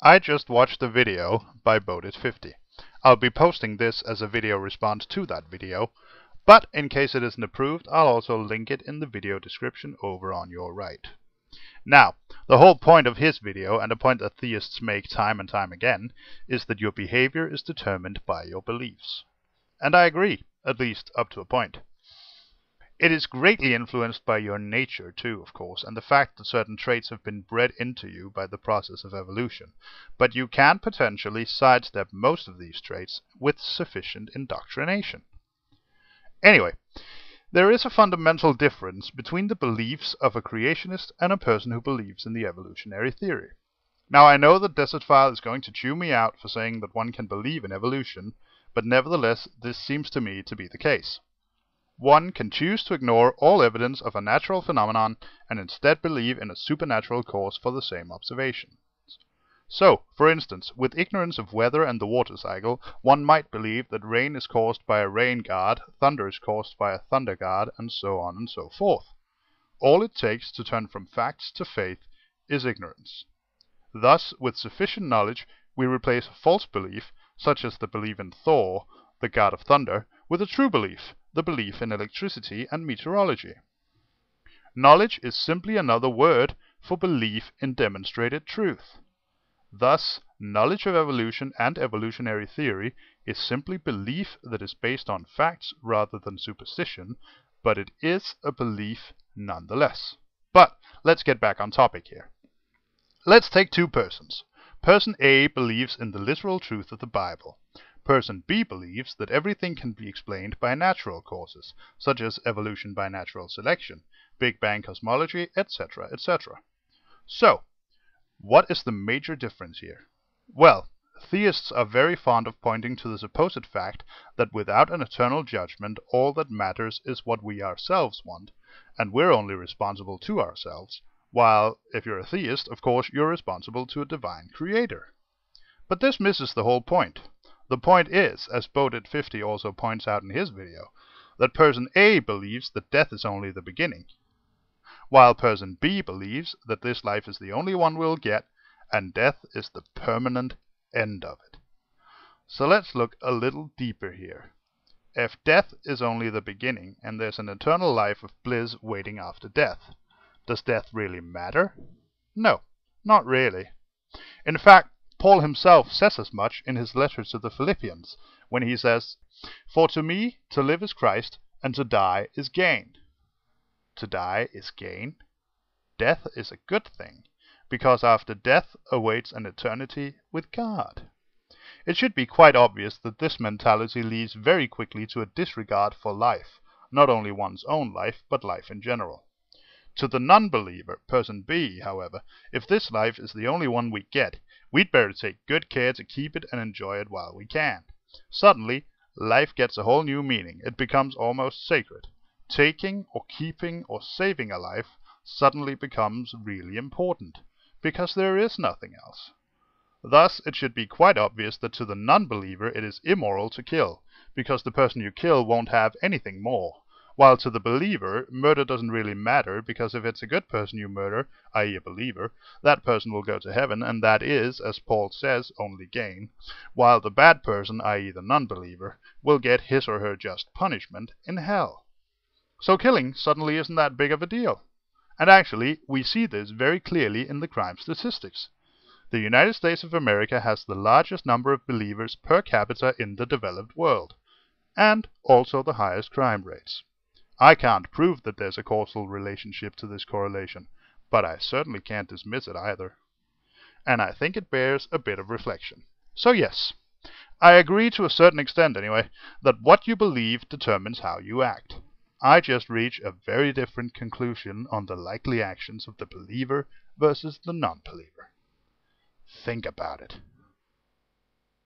I just watched a video by Bodit50. I'll be posting this as a video response to that video, but in case it isn't approved, I'll also link it in the video description over on your right. Now, the whole point of his video, and a point that theists make time and time again, is that your behavior is determined by your beliefs. And I agree, at least up to a point. It is greatly influenced by your nature too, of course, and the fact that certain traits have been bred into you by the process of evolution. But you can potentially sidestep most of these traits with sufficient indoctrination. Anyway, there is a fundamental difference between the beliefs of a creationist and a person who believes in the evolutionary theory. Now, I know that Desertfile is going to chew me out for saying that one can believe in evolution, but nevertheless, this seems to me to be the case. One can choose to ignore all evidence of a natural phenomenon and instead believe in a supernatural cause for the same observations. So, for instance, with ignorance of weather and the water cycle, one might believe that rain is caused by a rain god, thunder is caused by a thunder god, and so on and so forth. All it takes to turn from facts to faith is ignorance. Thus, with sufficient knowledge, we replace a false belief, such as the belief in Thor, the god of thunder, with a true belief, the belief in electricity and meteorology. Knowledge is simply another word for belief in demonstrated truth. Thus, knowledge of evolution and evolutionary theory is simply belief that is based on facts rather than superstition, but it is a belief nonetheless. But let's get back on topic here. Let's take two persons. Person A believes in the literal truth of the Bible. Person B believes that everything can be explained by natural causes, such as evolution by natural selection, Big Bang cosmology, etc., etc. So, what is the major difference here? Well, theists are very fond of pointing to the supposed fact that without an eternal judgment, all that matters is what we ourselves want, and we're only responsible to ourselves, while, if you're a theist, of course, you're responsible to a divine creator. But this misses the whole point. The point is, as Bodit50 also points out in his video, that person A believes that death is only the beginning, while person B believes that this life is the only one we'll get, and death is the permanent end of it. So let's look a little deeper here. If death is only the beginning, and there's an eternal life of bliss waiting after death, does death really matter? No, not really. In fact, Paul himself says as much in his letter to the Philippians, when he says, "For to me to live is Christ, and to die is gain." To die is gain? Death is a good thing, because after death awaits an eternity with God. It should be quite obvious that this mentality leads very quickly to a disregard for life, not only one's own life, but life in general. To the non-believer, person B, however, if this life is the only one we get, we'd better take good care to keep it and enjoy it while we can. Suddenly, life gets a whole new meaning. It becomes almost sacred. Taking or keeping or saving a life suddenly becomes really important, because there is nothing else. Thus, it should be quite obvious that to the non-believer it is immoral to kill, because the person you kill won't have anything more. While to the believer, murder doesn't really matter, because if it's a good person you murder, i.e. a believer, that person will go to heaven, and that is, as Paul says, only gain, while the bad person, i.e. the non-believer, will get his or her just punishment in hell. So killing suddenly isn't that big of a deal. And actually, we see this very clearly in the crime statistics. The United States of America has the largest number of believers per capita in the developed world, and also the highest crime rates. I can't prove that there's a causal relationship to this correlation, but I certainly can't dismiss it either. And I think it bears a bit of reflection. So yes, I agree to a certain extent anyway, that what you believe determines how you act. I just reach a very different conclusion on the likely actions of the believer versus the non-believer. Think about it.